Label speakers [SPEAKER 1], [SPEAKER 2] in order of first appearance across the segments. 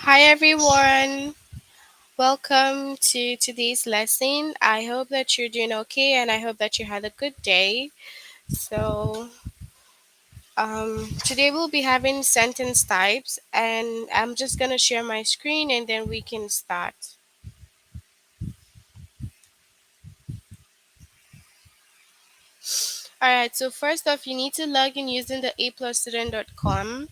[SPEAKER 1] Hi everyone. Welcome to today's lesson. I hope that you're doing okay and I hope that you had a good day. So, today we'll be having sentence types and I'm just going to share my screen and then we can start. All right, so first off, you need to log in using the aplusstudent.com.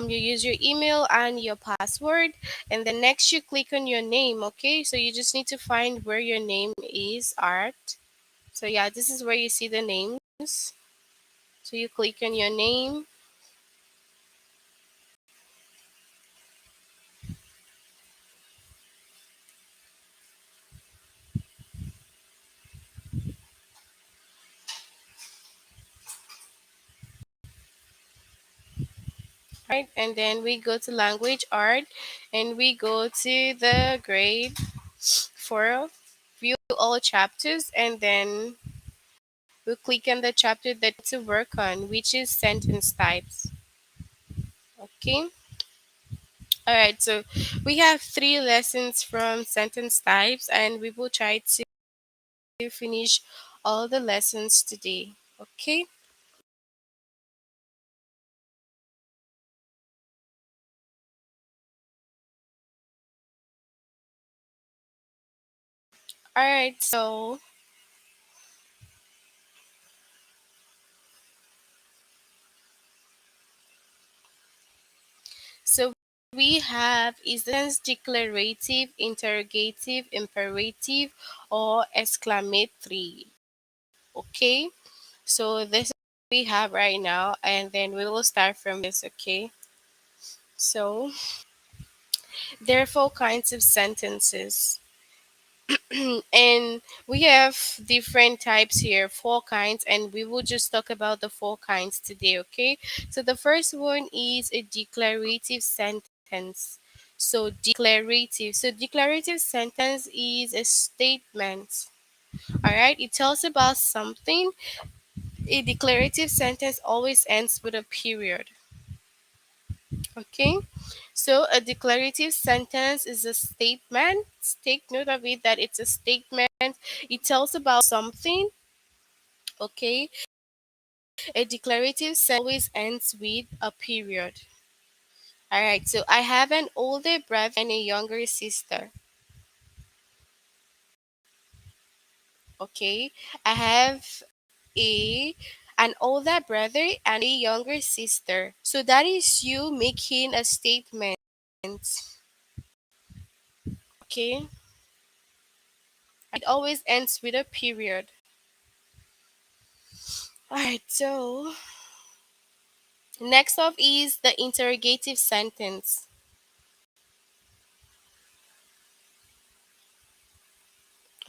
[SPEAKER 1] You use your email and your password, and then next you click on your name, okay? So you just need to find where your name is at. So yeah, this is where you see the names. So you click on your name, right? And then we go to language art and we go to the grade for view all chapters and then we'll click on the chapter that to work on, which is sentence types. Okay. All right. So we have three lessons from sentence types and we will try to finish all the lessons today. Okay. All right. So we have is the tense declarative, interrogative, imperative, or exclamatory. Okay, so this is what we have right now, and then we will start from this. Okay, so there are four kinds of sentences. And we have different types here, four kinds, and we will just talk about the four kinds today, okay? So the first one is a declarative sentence. So declarative sentence is a statement. All right, it tells about something. A declarative sentence always ends with a period. Okay, so a declarative sentence is a statement. Take note of it that it's a statement. It tells about something. Okay, a declarative sentence always ends with a period. All right, so I have an older brother and a younger sister. Okay, I have a an older brother and a younger sister. So that is you making a statement. Okay, it always ends with a period. All right, so next up is the interrogative sentence.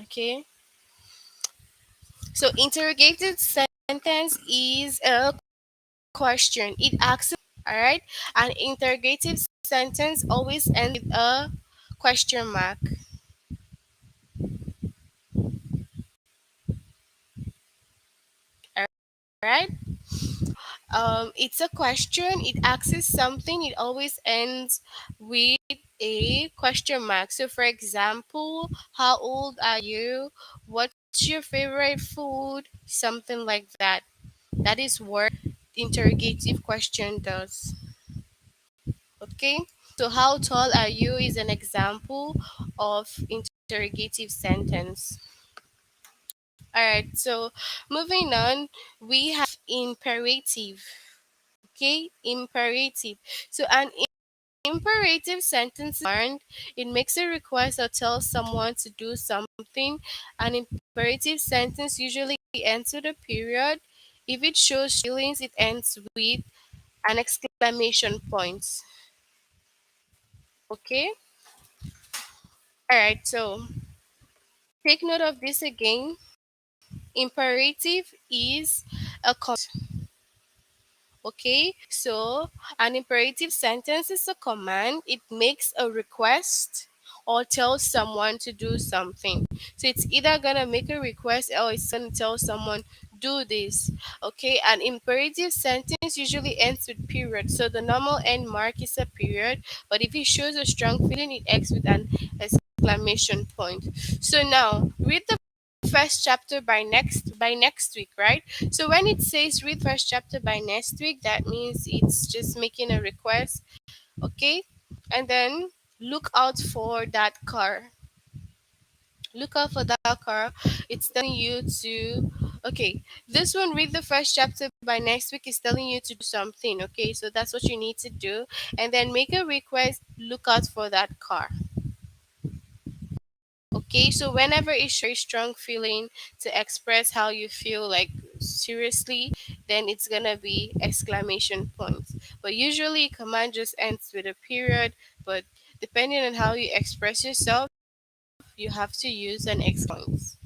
[SPEAKER 1] Okay, so interrogative sentence is a question. It asks, all right, an interrogative sentence always ends with a question mark. All right, it's a question. It asks something. It always ends with a question mark. So, for example, how old are you? What's your favorite food? Something like that. That is what interrogative question does. Okay. So, how tall are you is an example of interrogative sentence. All right. So, moving on, we have imperative. Okay, imperative. So an imperative sentence is learned. It makes a request or tells someone to do something. An imperative sentence usually ends with a period. If it shows feelings, it ends with an exclamation point. Okay. All right. So take note of this again. Imperative is a okay, so an imperative sentence is a command. It makes a request or tells someone to do something. So it's either gonna make a request or it's gonna tell someone do this. Okay, an imperative sentence usually ends with period. So the normal end mark is a period, but if it shows a strong feeling, it ends with an exclamation point. So now read the first chapter by next week, right? So when it says read first chapter by next week, that means it's just making a request. Okay, and then look out for that car. Look out for that car. It's telling you to, okay, this one, read the first chapter by next week, is telling you to do something. Okay, so that's what you need to do. And then make a request, look out for that car. Okay, so whenever it shows strong feeling to express how you feel, like seriously, then it's gonna be exclamation points. But usually command just ends with a period, but depending on how you express yourself, you have to use an exclamation.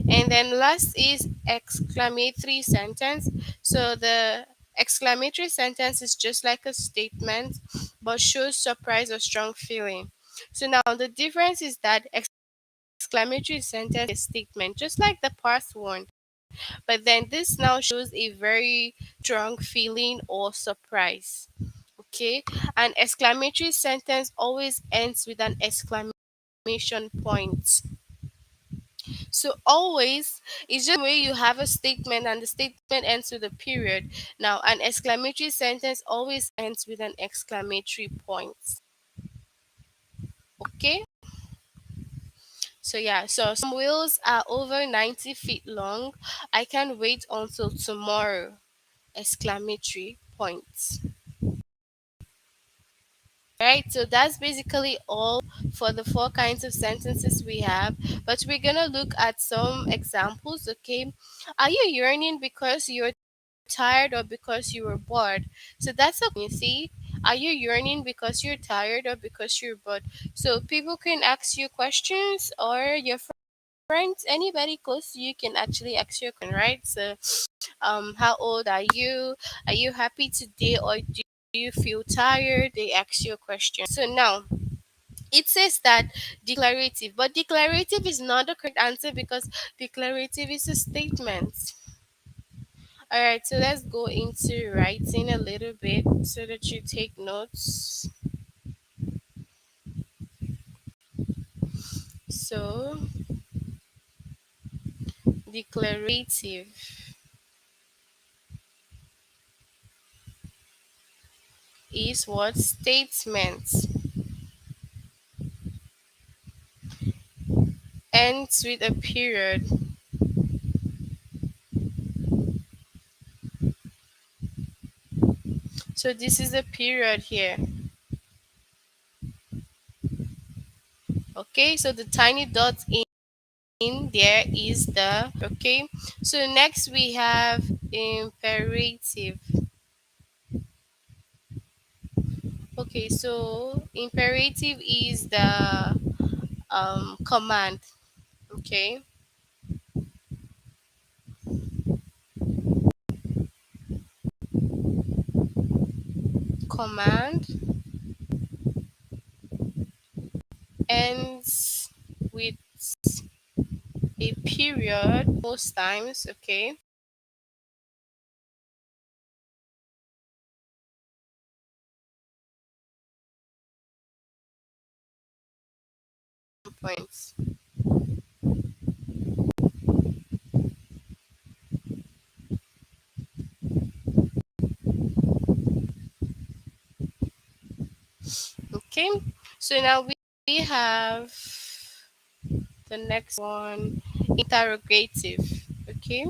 [SPEAKER 1] And then last is exclamatory sentence. So the exclamatory sentence is just like a statement but shows surprise or strong feeling. So now the difference is that exclamatory sentence is statement just like the past one, but then this now shows a very strong feeling or surprise. Okay, an exclamatory sentence always ends with an exclamation point. So always, it's just the way you have a statement and the statement ends with a period. Now an exclamatory sentence always ends with an exclamatory point. Okay. So yeah, so some wheels are over 90 feet long. I can't wait until tomorrow. Exclamatory points. Right, so that's basically all for the four kinds of sentences we have. But we're gonna look at some examples, okay? Are you yearning because you're tired or because you were bored? So that's okay, you see. Are you yearning because you're tired or because you're bored? So people can ask you questions, or your friends, anybody close to you can actually ask you a question, right? So how old are you? Are you happy today, or do you feel tired? They ask you a question. So now it says that declarative, but declarative is not the correct answer because declarative is a statement. All right, so let's go into writing a little bit so that you take notes. So declarative is what? Statement. Ends with a period. So this is a period here. Okay, so the tiny dot in there is the, okay. So next we have imperative. Okay, so imperative is the command. Okay, command ends with a period most times. Okay, points. Okay, so now we have the next one, interrogative. Okay,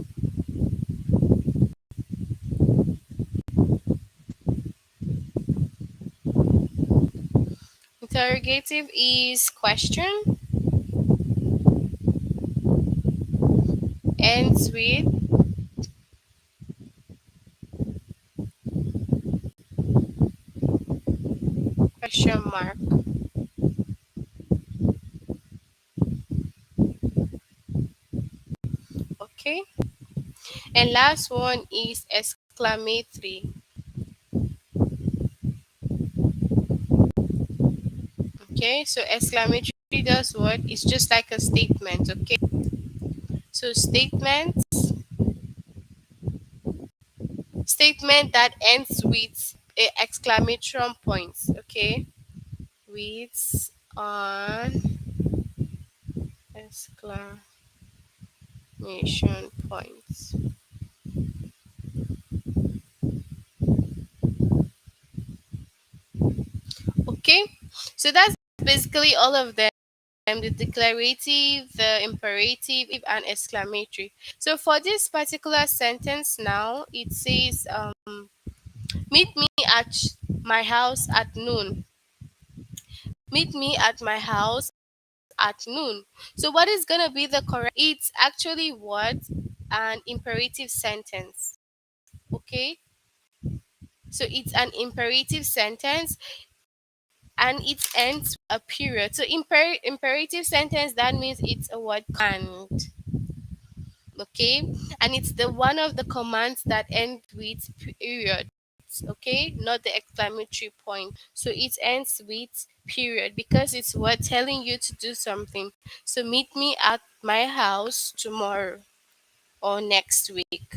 [SPEAKER 1] interrogative is question, ends with question mark. Okay, and last one is exclamatory. Okay, so exclamatory does what? It's just like a statement. Okay, so statements Statement that ends with a exclamation point. Okay, with an exclamation point. Okay, so that's basically all of them: the declarative, the imperative, and exclamatory. So for this particular sentence now, it says, meet me at my house at noon. Meet me at my house at noon. So what is going to be the correct? It's actually what? An imperative sentence. Okay? So it's an imperative sentence and it ends with a period. So imperative sentence, that means it's a word command. Okay? And it's the one of the commands that end with period. Okay, not the exclamatory point. So it ends with period because it's what telling you to do something. So meet me at my house tomorrow or next week.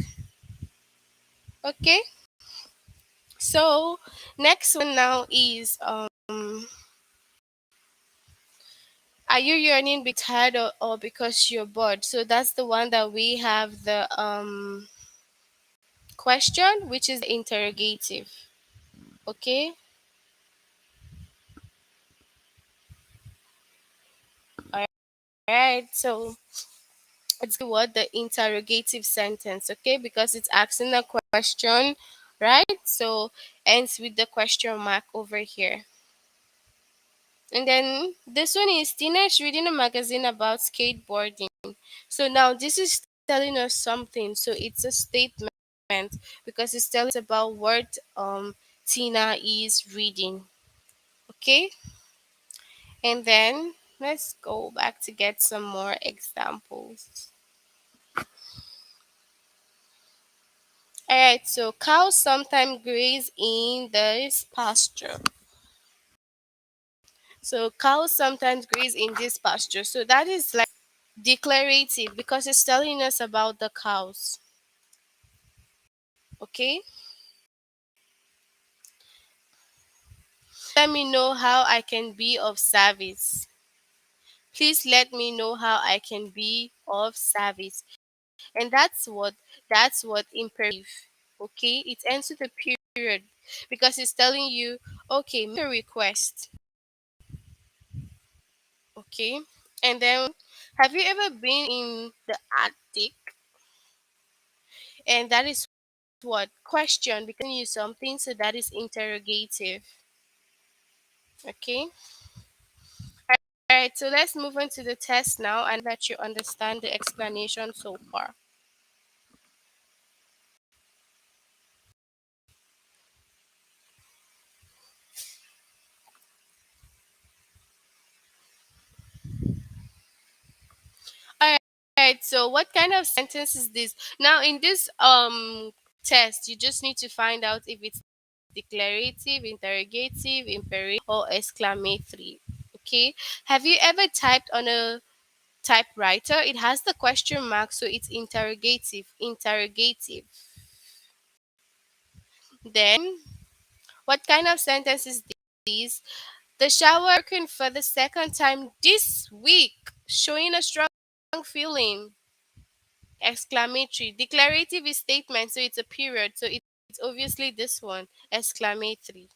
[SPEAKER 1] Okay, so next one now is, are you yearning because tired, or because you're bored? So that's the one that we have the question, which is the interrogative. Okay, all right, so it's what the interrogative sentence. Okay, because it's asking a question, right? So ends with the question mark over here. And then this one is Tina is reading a magazine about skateboarding. So now this is telling us something. So it's a statement because it's telling us about what Tina is reading. Okay, and then let's go back to get some more examples. All right, so cows sometimes graze in this pasture. So cows sometimes graze in this pasture. So that is like declarative because it's telling us about the cows. Okay? Let me know how I can be of service. Please let me know how I can be of service. And that's what imperative. Okay? It ends with a period because it's telling you, okay, make a request. Okay? And then have you ever been in the Arctic? And that is what question because you something, so that is interrogative. Okay. All right, so let's move on to the test now and that you understand the explanation so far. All right, so what kind of sentence is this? Now in this test, you just need to find out if it's declarative, interrogative, imperative, or exclamatory. Okay. Have you ever typed on a typewriter? It has the question mark, so it's interrogative. Interrogative. Then, what kind of sentence is this? The shower working for the second time this week, showing a strong feeling. Exclamatory. Declarative is statement, so it's a period. So it's obviously this one. Exclamatory.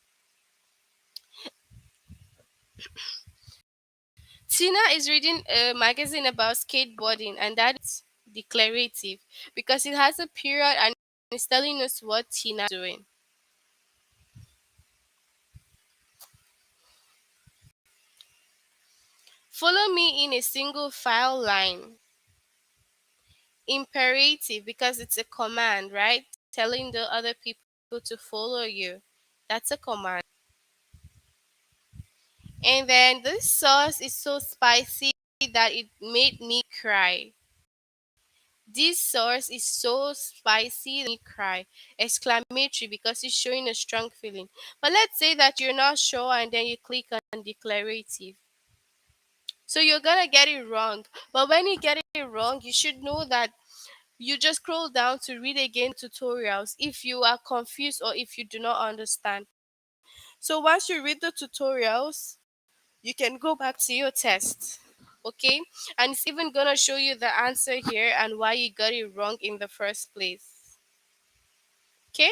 [SPEAKER 1] Tina is reading a magazine about skateboarding, and that's declarative because it has a period and it's telling us what Tina is doing. Follow me in a single file line. Imperative because it's a command, right? Telling the other people to follow you. That's a command. And then this sauce is so spicy that it made me cry. This sauce is so spicy that it made me cry. Exclamatory because it's showing a strong feeling. But let's say that you're not sure and then you click on declarative. So you're gonna get it wrong. But when you get it wrong, you should know that You just scroll down to read again tutorials if you are confused or if you do not understand. So once you read the tutorials, you can go back to your test. Okay? And it's even gonna show you the answer here and why you got it wrong in the first place. Okay?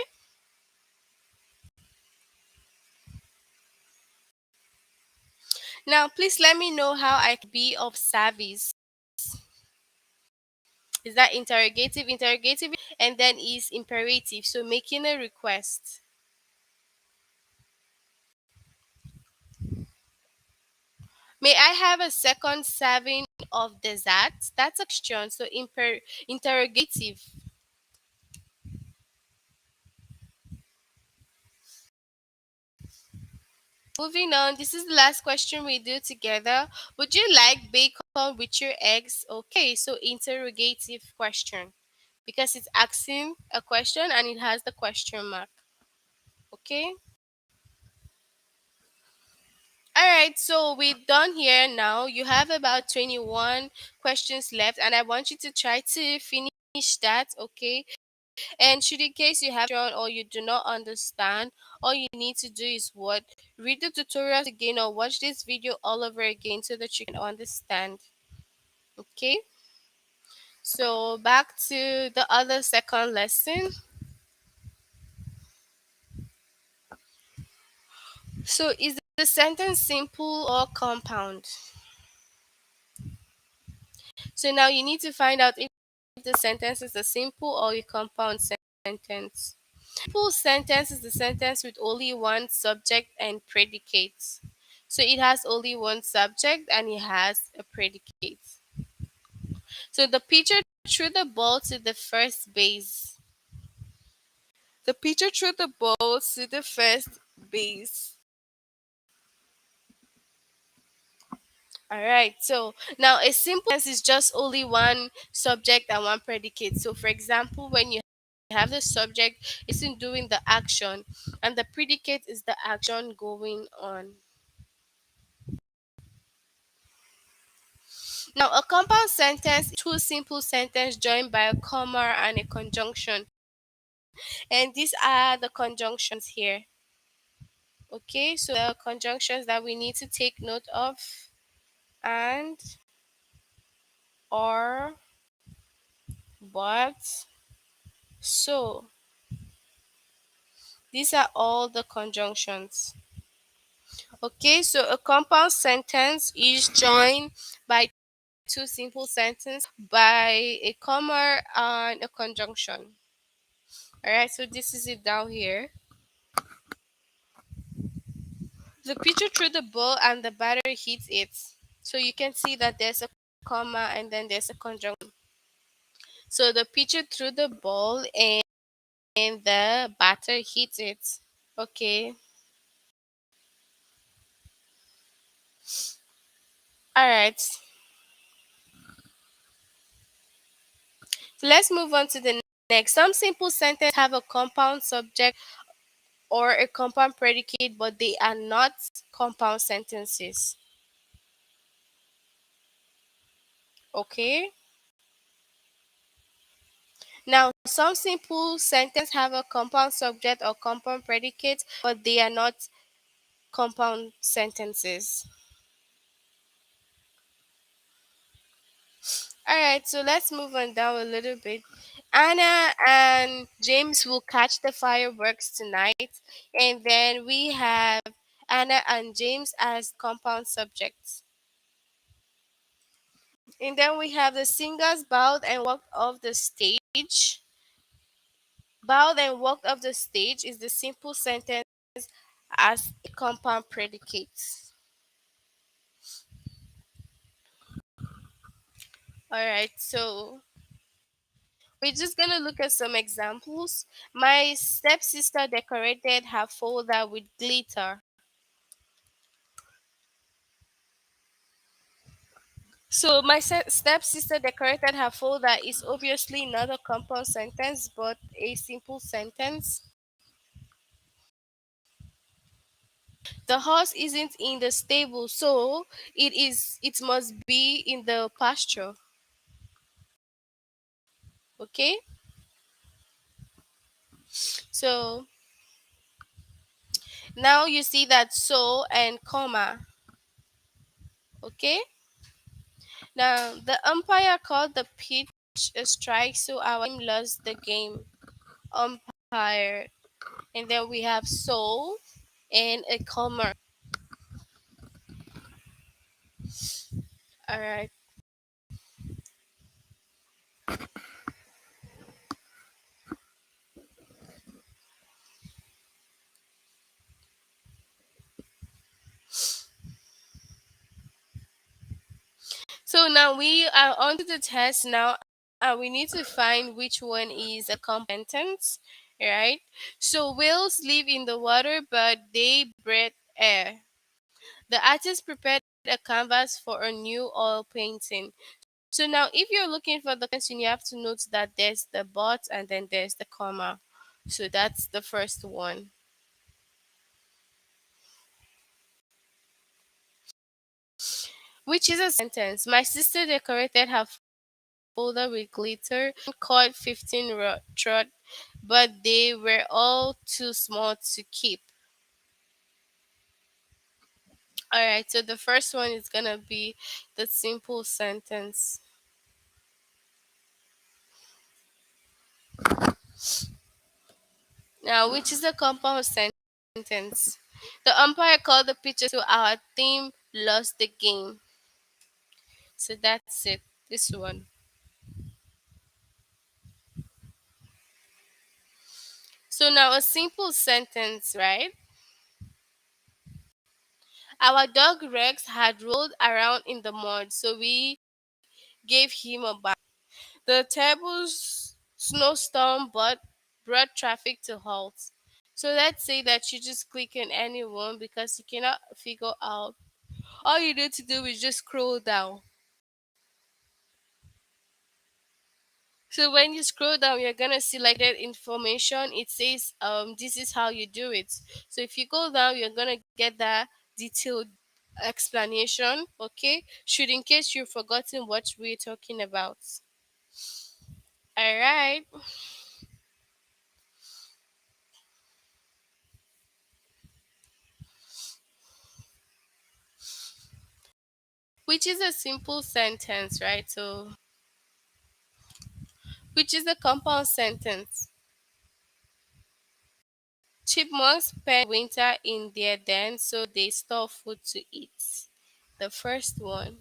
[SPEAKER 1] Now please let me know how I can be of service. Is that interrogative? Interrogative and then is imperative. So making a request. May I have a second serving of dessert? That's a question. So interrogative. Moving on, this is the last question we do together. Would you like bacon with your eggs? Okay, so interrogative question because it's asking a question and it has the question mark. Okay. All right, so we're done here now. You have about 21 questions left, and I want you to try to finish that, okay? And should in case you have drawn or you do not understand, all you need to do is what? Read the tutorials again or watch this video all over again so that you can understand. Okay? So back to the other second lesson. So is the sentence simple or compound? So now you need to find out if the sentence is a simple or a compound sentence. Simple sentence is the sentence with only one subject and predicate. So it has only one subject and it has a predicate. So the pitcher threw the ball to the first base. The pitcher threw the ball to the first base. All right. So now a simple sentence is just only one subject and one predicate. So for example, when you have the subject, it's in doing the action, and the predicate is the action going on. Now, a compound sentence is two simple sentences joined by a comma and a conjunction. And these are the conjunctions here. Okay, so the conjunctions that we need to take note of and, or, but, so. These are all the conjunctions. Okay, so a compound sentence is joined by two simple sentences by a comma and a conjunction. All right, so this is it down here. The pitcher threw the ball and the batter hits it. So you can see that there's a comma and then there's a conjunction. So the pitcher threw the ball and the batter hits it. Okay. All right. So let's move on to the next. Some simple sentences have a compound subject or a compound predicate, but they are not compound sentences. Okay. Now, some simple sentences have a compound subject or compound predicate, but they are not compound sentences. All right, so let's move on down a little bit. Anna and James will catch the fireworks tonight, and then we have Anna and James as compound subjects. And then we have the singers bowed and walked off the stage. Bowed and walked off the stage is the simple sentence as a compound predicate. All right, so we're just gonna look at some examples. My stepsister decorated her folder with glitter. So my stepsister decorated her folder is obviously not a compound sentence but a simple sentence. The horse isn't in the stable, so it must be in the pasture. Okay, so now you see that so and comma. Okay, now the umpire called the pitch a strike, so our team lost the game. Umpire, and then we have so and a comma. All right. So now we are on to the test now. We need to find which one is a compound sentence, right? So whales live in the water, but they breathe air. The artist prepared a canvas for a new oil painting. So now, if you're looking for the question, you have to note that there's the but and then there's the comma. So that's the first one. Which is a sentence. My sister decorated her folder with glitter and caught 15 trout, but they were all too small to keep. All right, so the first one is gonna be the simple sentence. Now, which is the compound sentence? The umpire called the pitcher, so our team lost the game. So that's it. This one. So now a simple sentence, right? Our dog Rex had rolled around in the mud, so we gave him a bath. The terrible snowstorm but brought traffic to halt. So let's say that you just click on anyone because you cannot figure out. All you need to do is just scroll down. So when you scroll down, you're gonna see like that information. It says this is how you do it. So if you go down, you're gonna get that detailed explanation. Okay, should in case you've forgotten what we're talking about. All right, which is a simple sentence, right? So which is a compound sentence. Chipmunks spend winter in their den, so they store food to eat. The first one.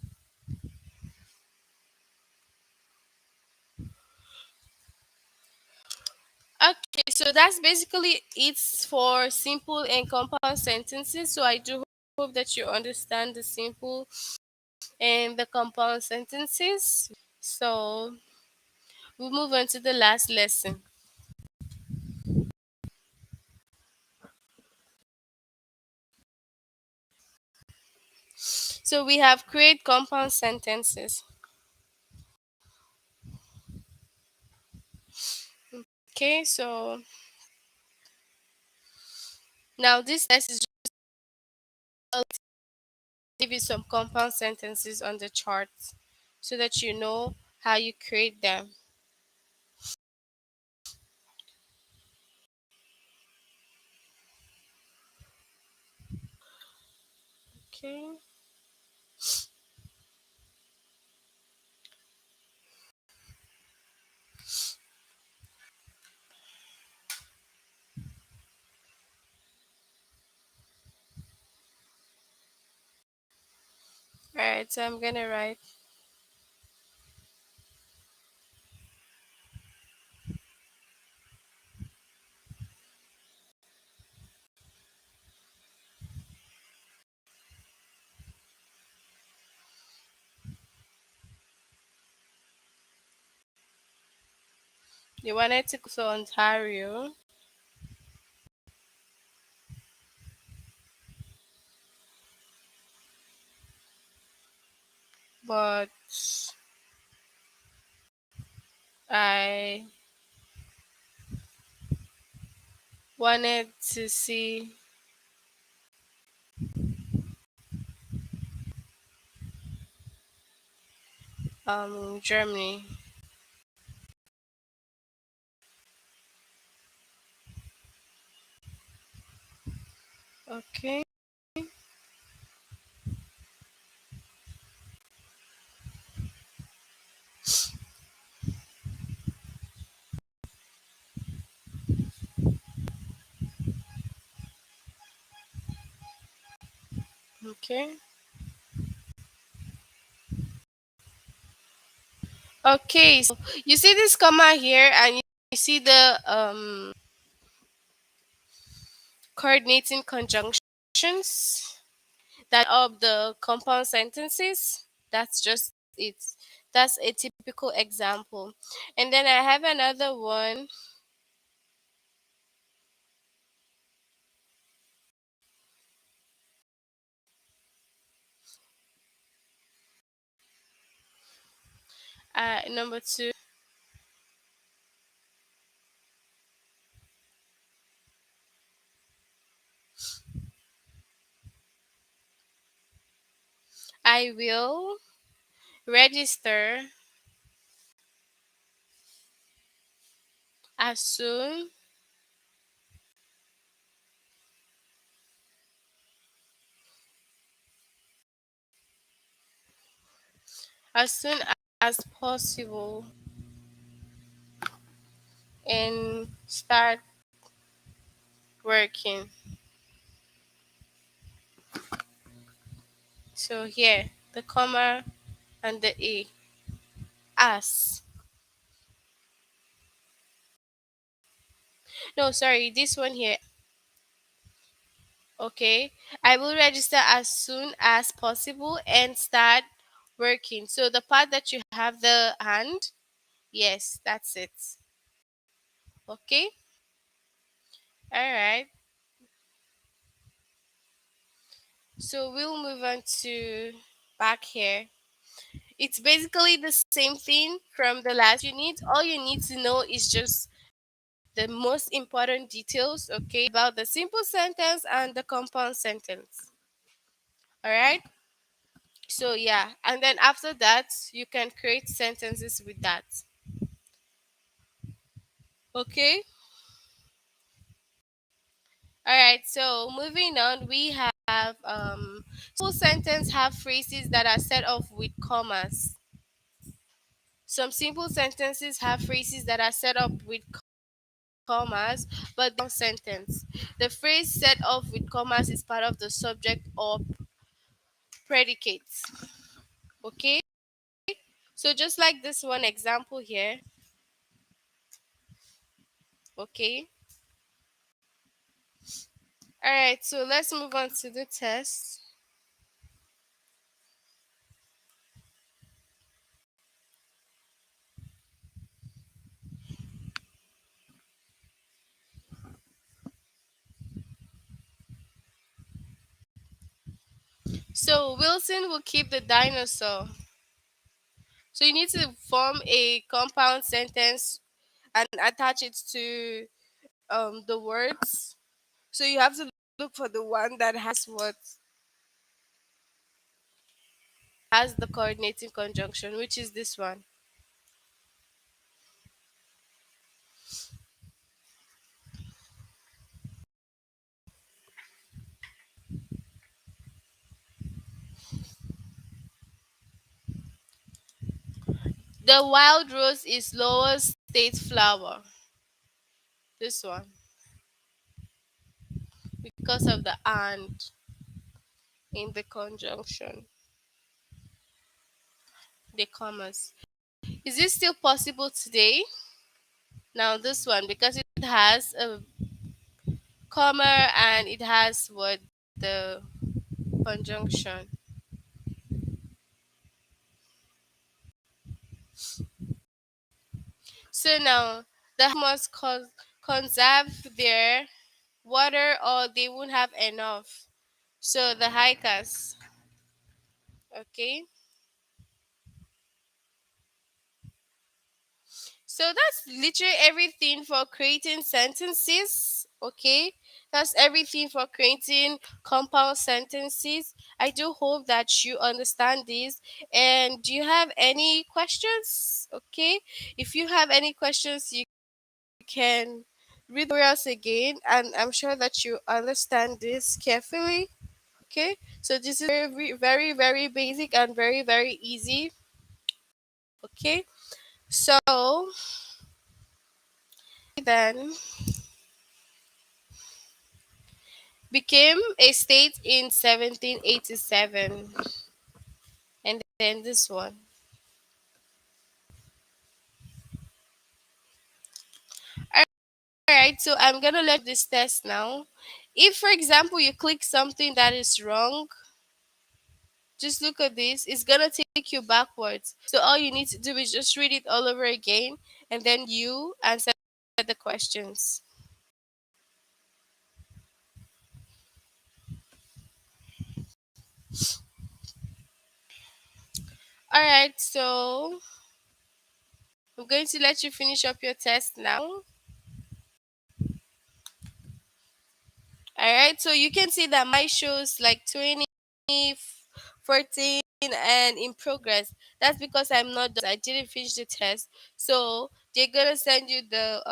[SPEAKER 1] Okay, so that's basically it for simple and compound sentences. So I do hope that you understand the simple and the compound sentences. So we'll move on to the last lesson. So we have create compound sentences. Okay, so now this test is just to give you some compound sentences on the chart so that you know how you create them. Okay. All right, so I'm gonna write. You wanted to go to Ontario, but I wanted to see Germany. Okay. Okay. Okay. So you see this comma here, and you see the coordinating conjunctions that of the compound sentences. That's just it. That's a typical example. And then I have another one. Number two, I will register as soon as soon as possible and start working. So here, the comma and the a, as. No, sorry, this one here. Okay, I will register as soon as possible and start working. So the part that you have the hand, yes, that's it. Okay, all right. So we'll move on to back here. It's basically the same thing from the last unit. All you need to know is just the most important details, okay, about the simple sentence and the compound sentence. All right. So yeah, and then after that, you can create sentences with that. Okay. All right. So moving on, we have simple sentence have phrases that are set off with commas. Some simple sentences have phrases that are set up with commas, but the sentence. The phrase set off with commas is part of the subject or predicate. Okay? So just like this one example here, okay? All right, so let's move on to the test. So Wilson will keep the dinosaur. So you need to form a compound sentence and attach it to the words. So you have to look for the one that has what has the coordinating conjunction, which is this one. The wild rose is lowest state flower. This one. Because of the and in the conjunction, the commas. Is this still possible today? Now this one, because it has a comma and it has what the conjunction. So now the must conserve their water or they won't have enough. So the hikers, okay. So that's literally everything for creating sentences. Okay, that's everything for creating compound sentences. I do hope that you understand this. And do you have any questions? Okay, if you have any questions, you can read the tutorials again, and I'm sure that you understand this carefully. Okay, so this is very, very, very basic and very, very easy. Okay, so then became a state in 1787, and then this one. All right, so I'm gonna let this test now. If, for example, you click something that is wrong, just look at this. It's gonna take you backwards. So all you need to do is just read it all over again, and then you answer the questions. All right, so I'm going to let you finish up your test now. All right, so you can see that my shows like 20, 14, and in progress. That's because I'm not done. I didn't finish the test. So they're gonna send you the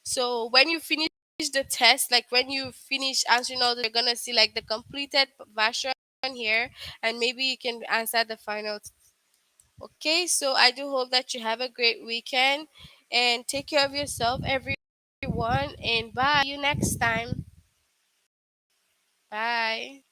[SPEAKER 1] so when you finish the test, like when you finish answering all, you're gonna see like the completed version here, and maybe you can answer the final. Okay, so I do hope that you have a great weekend and take care of yourself, everyone, and bye. See you next time. Bye.